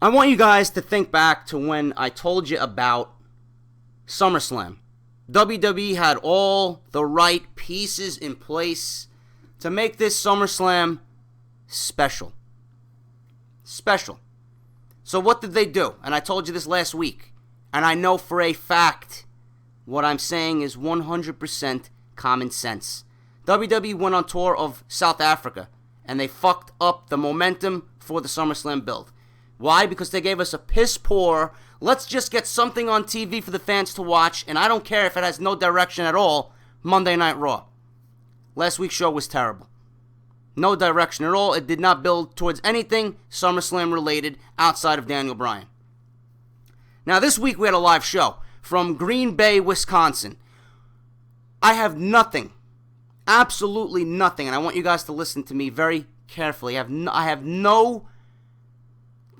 I want you guys to think back to when I told you about Summerslam. WWE had all the right pieces in place to make this SummerSlam special. Special. So what did they do? And I told you this last week. And I know for a fact what I'm saying is 100% common sense. WWE went on tour of South Africa, and they fucked up the momentum for the SummerSlam build. Why? Because they gave us a piss poor, let's just get something on TV for the fans to watch, and I don't care if it has no direction at all, Monday Night Raw. Last week's show was terrible. No direction at all. It did not build towards anything SummerSlam related outside of Daniel Bryan. Now this week we had a live show from Green Bay, Wisconsin. I have nothing, absolutely nothing, and I want you guys to listen to me very carefully. I have no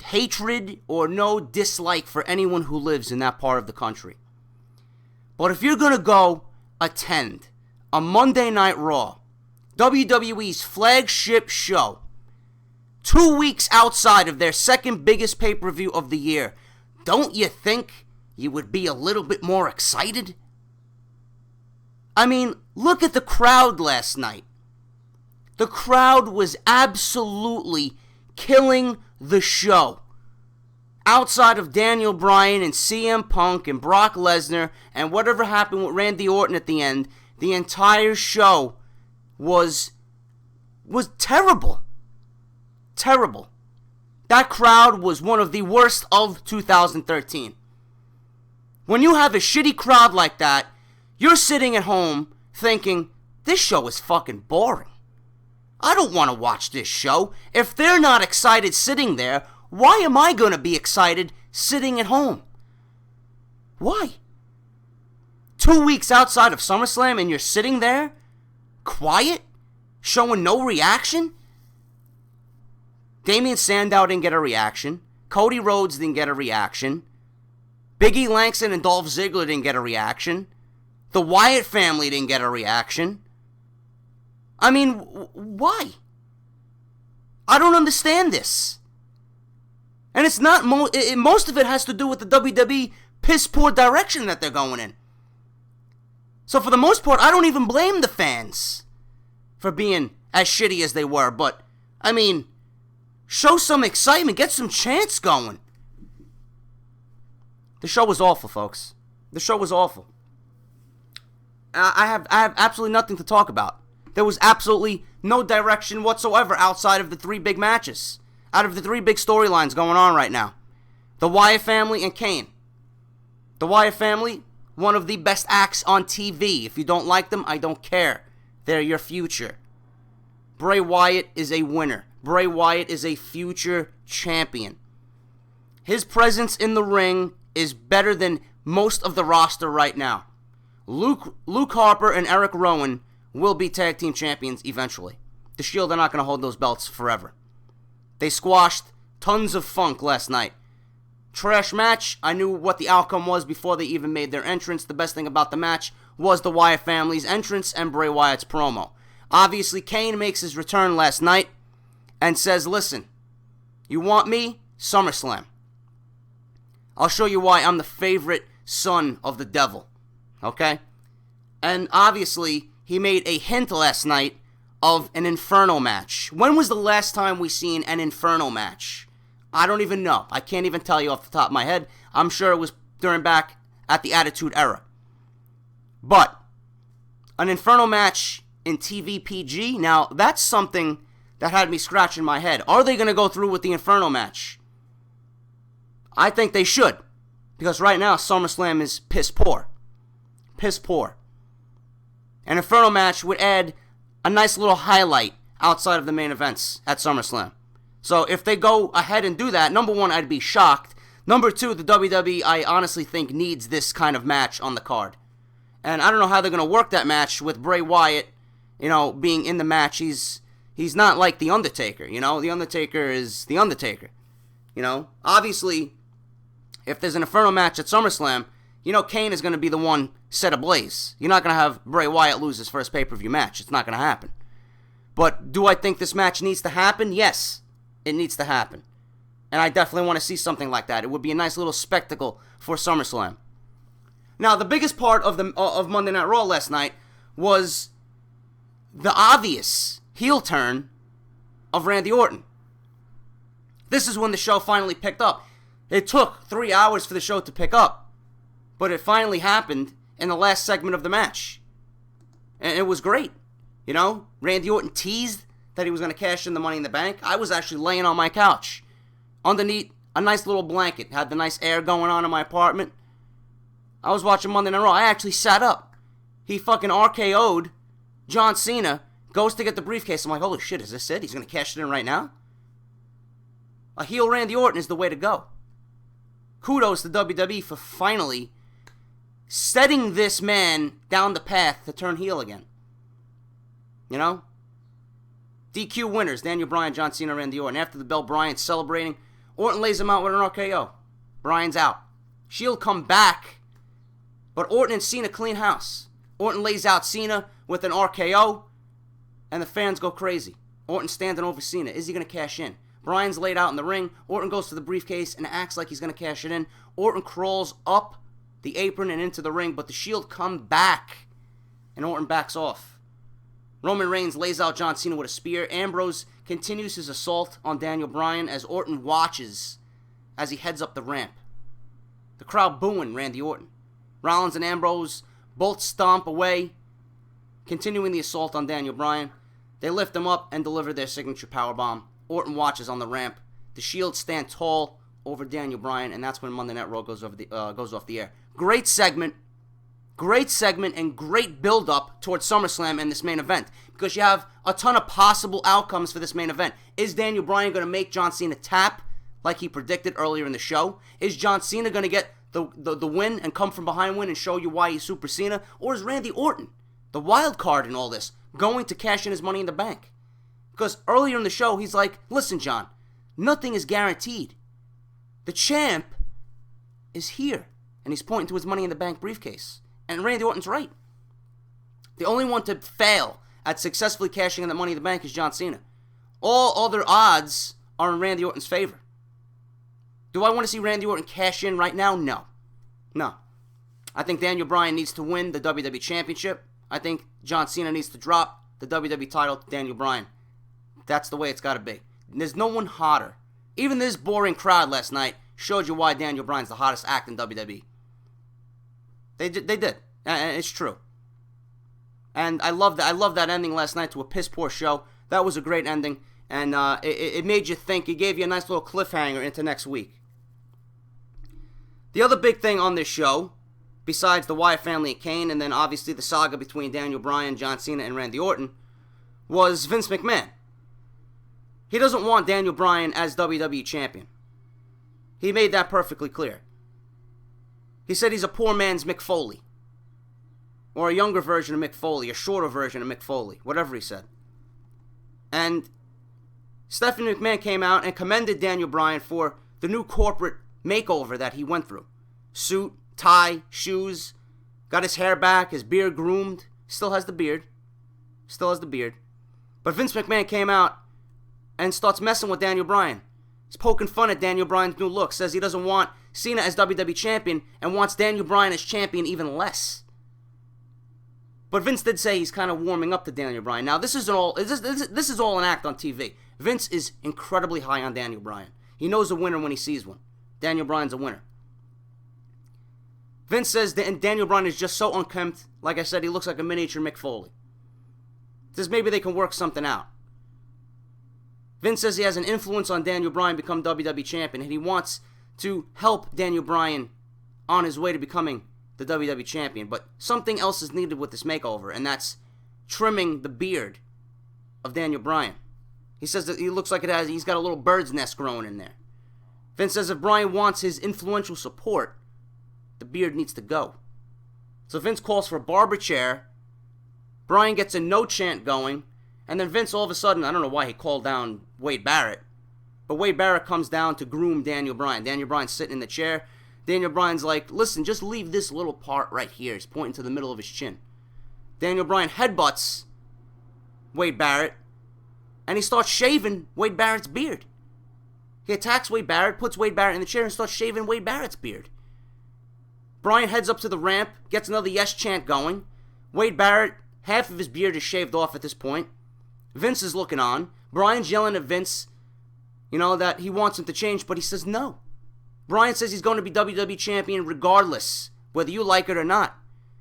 hatred or no dislike for anyone who lives in that part of the country. But if you're going to go attend a Monday Night Raw, WWE's flagship show, 2 weeks outside of their second biggest pay-per-view of the year, don't you think you would be a little bit more excited? I mean, look at the crowd last night. The crowd was absolutely killing the show. Outside of Daniel Bryan and CM Punk and Brock Lesnar and whatever happened with Randy Orton at the end, the entire show was terrible. Terrible. That crowd was one of the worst of 2013. When you have a shitty crowd like that, you're sitting at home thinking, this show is fucking boring. I don't want to watch this show. If they're not excited sitting there, why am I going to be excited sitting at home? Why? 2 weeks outside of SummerSlam and you're sitting there, quiet, showing no reaction? Damian Sandow didn't get a reaction. Cody Rhodes didn't get a reaction. Big E Langston and Dolph Ziggler didn't get a reaction. The Wyatt family didn't get a reaction. I mean, why? I don't understand this. And it's not, most of it has to do with the WWE piss poor direction that they're going in. So for the most part, I don't even blame the fans for being as shitty as they were. But, I mean, show some excitement, get some chants going. The show was awful, folks. The show was awful. I have absolutely nothing to talk about. There was absolutely no direction whatsoever outside of the three big matches. Out of the three big storylines going on right now. The Wyatt family and Kane. The Wyatt family, one of the best acts on TV. If you don't like them, I don't care. They're your future. Bray Wyatt is a winner. Bray Wyatt is a future champion. His presence in the ring is better than most of the roster right now. Luke Harper and Eric Rowan will be tag team champions eventually. The Shield are not going to hold those belts forever. They squashed tons of funk last night. Trash match. I knew what the outcome was before they even made their entrance. The best thing about the match was the Wyatt family's entrance and Bray Wyatt's promo. Obviously, Kane makes his return last night and says, listen, you want me? SummerSlam. I'll show you why I'm the favorite son of the devil. Okay? And obviously, he made a hint last night of an Inferno match. When was the last time we seen an Inferno match? I don't even know. I can't even tell you off the top of my head. I'm sure it was during back at the Attitude Era. But an Inferno match in TV PG, now that's something that had me scratching my head. Are they going to go through with the Inferno match? I think they should. Because right now, SummerSlam is piss poor. Piss poor. An Inferno match would add a nice little highlight outside of the main events at SummerSlam. So if they go ahead and do that, number one, I'd be shocked. Number two, the WWE, I honestly think, needs this kind of match on the card. And I don't know how they're going to work that match with Bray Wyatt, being in the match. He's not like The Undertaker, The Undertaker is The Undertaker. Obviously, if there's an Inferno match at SummerSlam, Kane is going to be the one set ablaze. You're not going to have Bray Wyatt lose his first pay-per-view match. It's not going to happen. But do I think this match needs to happen? Yes, it needs to happen. And I definitely want to see something like that. It would be a nice little spectacle for SummerSlam. Now, the biggest part of Monday Night Raw last night was the obvious heel turn of Randy Orton. This is when the show finally picked up. It took 3 hours for the show to pick up, but it finally happened in the last segment of the match. And it was great. You know, Randy Orton teased that he was going to cash in the Money in the Bank. I was actually laying on my couch underneath a nice little blanket. Had the nice air going on in my apartment. I was watching Monday Night Raw. I actually sat up. He fucking RKO'd John Cena, goes to get the briefcase. I'm like, holy shit, is this it? He's going to cash it in right now? A heel Randy Orton is the way to go. Kudos to WWE for finally setting this man down the path to turn heel again. You know? DQ winners, Daniel Bryan, John Cena, Randy Orton. After the bell, Bryan's celebrating. Orton lays him out with an RKO. Bryan's out. Shield come back, but Orton and Cena clean house. Orton lays out Cena with an RKO, and the fans go crazy. Orton standing over Cena. Is he going to cash in? Bryan's laid out in the ring. Orton goes to the briefcase and acts like he's going to cash it in. Orton crawls up the apron and into the ring, but the Shield come back, and Orton backs off. Roman Reigns lays out John Cena with a spear. Ambrose continues his assault on Daniel Bryan as Orton watches as he heads up the ramp. The crowd booing Randy Orton. Rollins and Ambrose both stomp away, continuing the assault on Daniel Bryan. They lift him up and deliver their signature powerbomb. Orton watches on the ramp. The Shield stand tall over Daniel Bryan, and that's when Monday Night Raw goes off the air. Great segment and great build-up towards SummerSlam and this main event, because you have a ton of possible outcomes for this main event. Is Daniel Bryan going to make John Cena tap like he predicted earlier in the show? Is John Cena going to get the win and come from behind win and show you why he's Super Cena? Or is Randy Orton, the wild card in all this, going to cash in his Money in the Bank? Because earlier in the show, he's like, listen, John, nothing is guaranteed. The champ is here. And he's pointing to his Money in the Bank briefcase. And Randy Orton's right. The only one to fail at successfully cashing in the Money in the Bank is John Cena. All other odds are in Randy Orton's favor. Do I want to see Randy Orton cash in right now? No. I think Daniel Bryan needs to win the WWE Championship. I think John Cena needs to drop the WWE title to Daniel Bryan. That's the way it's got to be. There's no one hotter. Even this boring crowd last night showed you why Daniel Bryan's the hottest act in WWE. They did. And it's true. And I love that ending last night to a piss poor show. That was a great ending. And it made you think. It gave you a nice little cliffhanger into next week. The other big thing on this show, besides the Wyatt family and Kane, and then obviously the saga between Daniel Bryan, John Cena, and Randy Orton, was Vince McMahon. He doesn't want Daniel Bryan as WWE Champion. He made that perfectly clear. He said he's a poor man's Mick Foley. Or a younger version of Mick Foley, a shorter version of Mick Foley, whatever he said. And Stephanie McMahon came out and commended Daniel Bryan for the new corporate makeover that he went through. Suit, tie, shoes, got his hair back, his beard groomed. Still has the beard. But Vince McMahon came out and starts messing with Daniel Bryan. He's poking fun at Daniel Bryan's new look. Says he doesn't want Cena as WWE Champion and wants Daniel Bryan as champion even less. But Vince did say he's kind of warming up to Daniel Bryan. Now, this is all an act on TV. Vince is incredibly high on Daniel Bryan. He knows a winner when he sees one. Daniel Bryan's a winner. Vince says that Daniel Bryan is just so unkempt. Like I said, he looks like a miniature Mick Foley. Says maybe they can work something out. Vince says he has an influence on Daniel Bryan become WWE Champion, and he wants to help Daniel Bryan on his way to becoming the WWE Champion. But something else is needed with this makeover, and that's trimming the beard of Daniel Bryan. He says that he looks like he's got a little bird's nest growing in there. Vince says if Bryan wants his influential support, the beard needs to go. So Vince calls for a barber chair. Bryan gets a no chant going. And then Vince all of a sudden, I don't know why he called down Wade Barrett, but Wade Barrett comes down to groom Daniel Bryan. Daniel Bryan's sitting in the chair. Daniel Bryan's like, listen, just leave this little part right here. He's pointing to the middle of his chin. Daniel Bryan headbutts Wade Barrett, and he starts shaving Wade Barrett's beard. He attacks Wade Barrett, puts Wade Barrett in the chair, and starts shaving Wade Barrett's beard. Bryan heads up to the ramp, gets another yes chant going. Wade Barrett, half of his beard is shaved off at this point. Vince is looking on. Bryan's yelling at Vince, that he wants him to change, but he says no. Bryan says he's going to be WWE Champion regardless, whether you like it or not.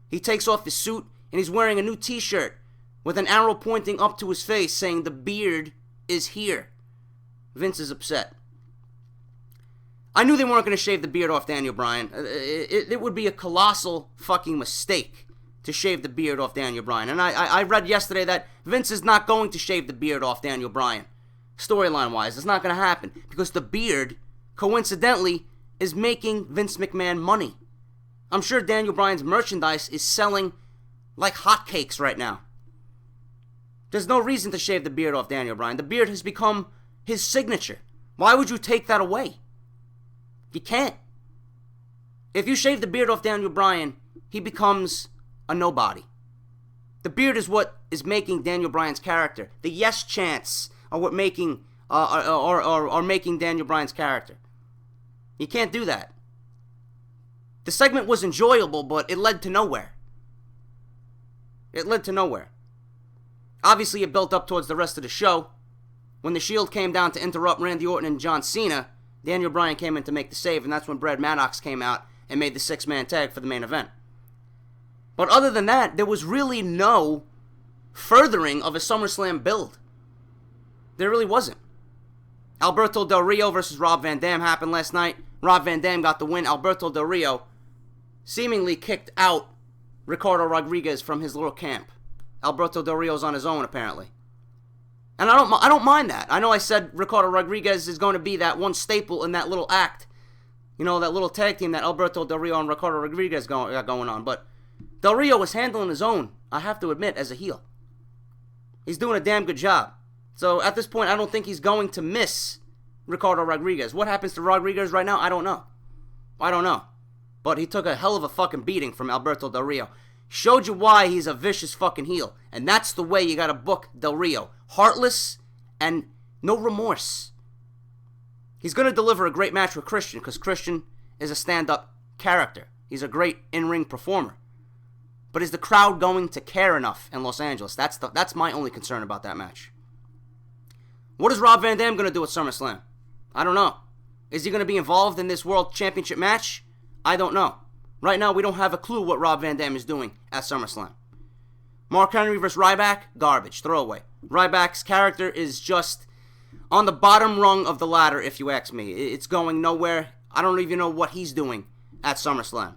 He takes off his suit, and he's wearing a new t-shirt with an arrow pointing up to his face saying the beard is here. Vince is upset. I knew they weren't going to shave the beard off Daniel Bryan. It would be a colossal fucking mistake to shave the beard off Daniel Bryan. And I read yesterday that Vince is not going to shave the beard off Daniel Bryan. Storyline-wise, it's not going to happen. Because the beard, coincidentally, is making Vince McMahon money. I'm sure Daniel Bryan's merchandise is selling like hotcakes right now. There's no reason to shave the beard off Daniel Bryan. The beard has become his signature. Why would you take that away? You can't. If you shave the beard off Daniel Bryan, he becomes a nobody. The beard is what is making Daniel Bryan's character. The yes chants are what making are making Daniel Bryan's character. You can't do that. The segment was enjoyable, but it led to nowhere. It led to nowhere. Obviously, it built up towards the rest of the show. When the Shield came down to interrupt Randy Orton and John Cena, Daniel Bryan came in to make the save, and that's when Brad Maddox came out and made the 6-man tag for the main event. But other than that, there was really no furthering of a SummerSlam build. There really wasn't. Alberto Del Rio versus Rob Van Dam happened last night. Rob Van Dam got the win. Alberto Del Rio seemingly kicked out Ricardo Rodriguez from his little camp. Alberto Del Rio's on his own, apparently. And I don't mind that. I know I said Ricardo Rodriguez is going to be that one staple in that little act. That little tag team that Alberto Del Rio and Ricardo Rodriguez got going on. But Del Rio was handling his own, I have to admit, as a heel. He's doing a damn good job. So at this point, I don't think he's going to miss Ricardo Rodriguez. What happens to Rodriguez right now? I don't know. But he took a hell of a fucking beating from Alberto Del Rio. Showed you why he's a vicious fucking heel. And that's the way you gotta book Del Rio. Heartless and no remorse. He's gonna deliver a great match with Christian, because Christian is a stand-up character. He's a great in-ring performer. But is the crowd going to care enough in Los Angeles? That's my only concern about that match. What is Rob Van Dam gonna do at SummerSlam? I don't know. Is he gonna be involved in this World Championship match? I don't know. Right now, we don't have a clue what Rob Van Dam is doing at SummerSlam. Mark Henry versus Ryback, garbage, throwaway. Ryback's character is just on the bottom rung of the ladder, if you ask me. It's going nowhere. I don't even know what he's doing at SummerSlam.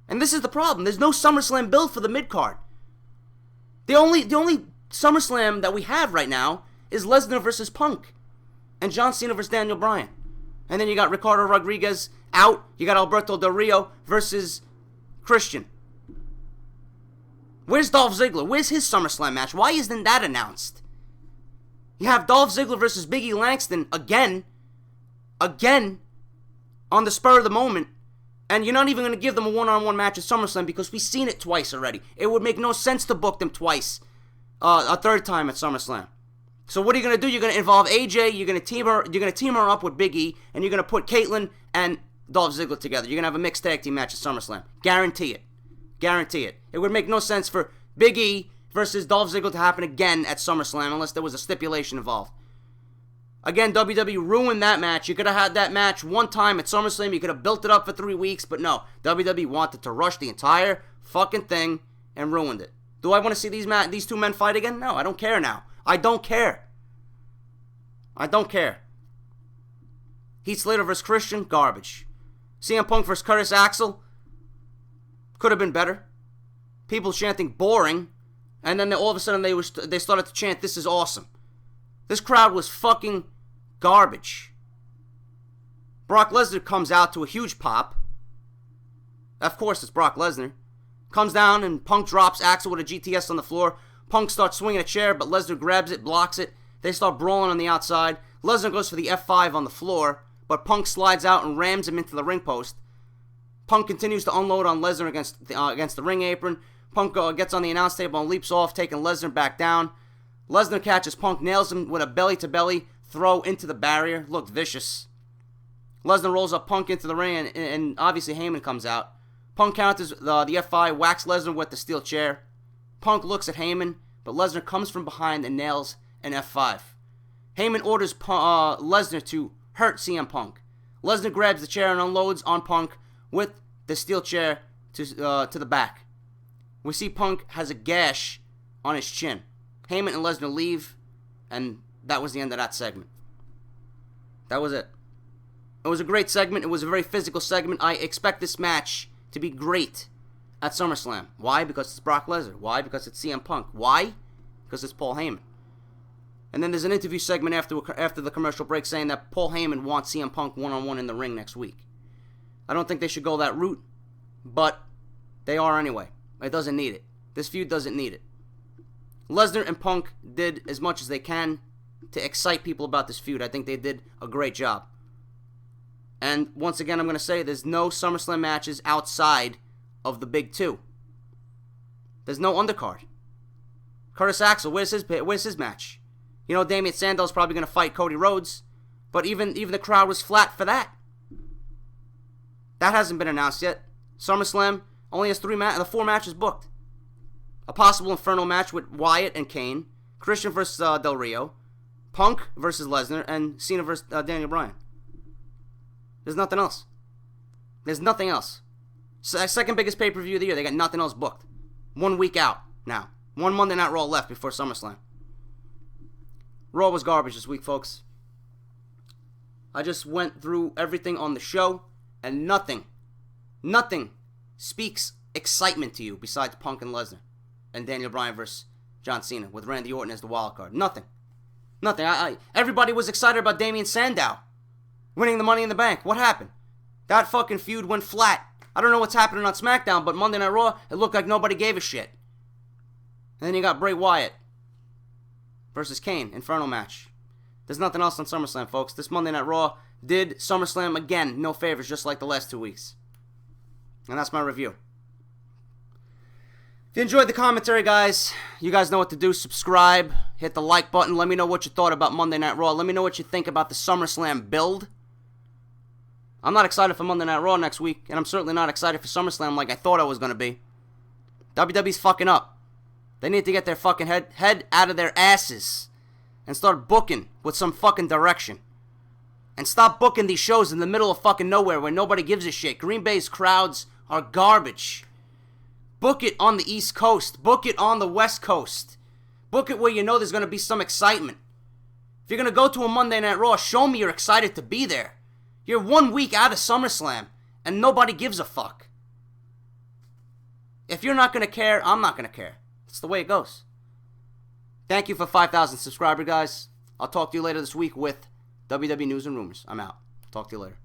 And this is the problem. There's no SummerSlam build for the mid-card. The only SummerSlam that we have right now is Lesnar versus Punk and John Cena versus Daniel Bryan. And then you got Ricardo Rodriguez out. You got Alberto Del Rio versus Christian. Where's Dolph Ziggler? Where's his SummerSlam match? Why isn't that announced? You have Dolph Ziggler versus Big E Langston again, on the spur of the moment, and you're not even going to give them a one-on-one match at SummerSlam because we've seen it twice already. It would make no sense to book them twice, a third time at SummerSlam. So what are you going to do? You're going to involve AJ, you're going to team her up with Big E, and you're going to put Caitlyn and Dolph Ziggler together. You're going to have a mixed tag team match at SummerSlam. Guarantee it. Guarantee it. It would make no sense for Big E versus Dolph Ziggler to happen again at SummerSlam unless there was a stipulation involved. Again, WWE ruined that match. You could have had that match one time at SummerSlam. You could have built it up for 3 weeks, but no. WWE wanted to rush the entire fucking thing and ruined it. Do I want to see these two men fight again? No, I don't care now. I don't care. Heath Slater versus Christian, garbage. CM Punk versus Curtis Axel, could have been better. People chanting boring, and then all of a sudden they started to chant, this is awesome. This crowd was fucking garbage. Brock Lesnar comes out to a huge pop. Of course, it's Brock Lesnar. Comes down and Punk drops Axel with a GTS on the floor. Punk starts swinging a chair, but Lesnar grabs it, blocks it. They start brawling on the outside. Lesnar goes for the F5 on the floor, but Punk slides out and rams him into the ring post. Punk continues to unload on Lesnar against the ring apron. Punk gets on the announce table and leaps off, taking Lesnar back down. Lesnar catches Punk, nails him with a belly-to-belly, throw into the barrier looked vicious. Lesnar rolls up Punk into the ring, and obviously Heyman comes out. Punk counters the F5, whacks Lesnar with the steel chair. Punk looks at Heyman, but Lesnar comes from behind and nails an F5. Heyman orders Lesnar to hurt CM Punk. Lesnar grabs the chair and unloads on Punk with the steel chair to the back. We see Punk has a gash on his chin. Heyman and Lesnar leave, and that was the end of that segment. That was it. It was a great segment. It was a very physical segment. I expect this match to be great at SummerSlam. Why? Because it's Brock Lesnar. Why? Because it's CM Punk. Why? Because it's Paul Heyman. And then there's an interview segment after the commercial break saying that Paul Heyman wants CM Punk one-on-one in the ring next week. I don't think they should go that route, but they are anyway. It doesn't need it. This feud doesn't need it. Lesnar and Punk did as much as they can to excite people about this feud. I think they did a great job. And once again, I'm going to say there's no SummerSlam matches outside of the big two. There's no undercard. Curtis Axel, where's his match? You know, Damien Sandow's probably going to fight Cody Rhodes, but even the crowd was flat for that. That hasn't been announced yet. SummerSlam only has 4 matches booked. A possible Inferno match with Wyatt and Kane, Christian versus Del Rio, Punk versus Lesnar, and Cena versus Daniel Bryan. There's nothing else. There's nothing else. Second biggest pay-per-view of the year. They got nothing else booked. 1 week out now. 1 Monday Night Raw left before SummerSlam. Raw was garbage this week, folks. I just went through everything on the show, and nothing speaks excitement to you besides Punk and Lesnar and Daniel Bryan versus John Cena with Randy Orton as the wild card. Nothing. Everybody was excited about Damien Sandow winning the Money in the Bank. What happened? That fucking feud went flat. I don't know what's happening on SmackDown, but Monday Night Raw, it looked like nobody gave a shit. And then you got Bray Wyatt versus Kane, Inferno match. There's nothing else on SummerSlam, folks. This Monday Night Raw did SummerSlam again, no favors, just like the last 2 weeks. And that's my review. If you enjoyed the commentary, guys, you guys know what to do. Subscribe, hit the like button. Let me know what you thought about Monday Night Raw. Let me know what you think about the SummerSlam build. I'm not excited for Monday Night Raw next week, and I'm certainly not excited for SummerSlam like I thought I was going to be. WWE's fucking up. They need to get their fucking head out of their asses and start booking with some fucking direction. And stop booking these shows in the middle of fucking nowhere where nobody gives a shit. Green Bay's crowds are garbage. Book it on the East Coast. Book it on the West Coast. Book it where you know there's going to be some excitement. If you're going to go to a Monday Night Raw, show me you're excited to be there. You're 1 week out of SummerSlam, and nobody gives a fuck. If you're not going to care, I'm not going to care. It's the way it goes. Thank you for 5,000 subscribers, guys. I'll talk to you later this week with WWE News and Rumors. I'm out. Talk to you later.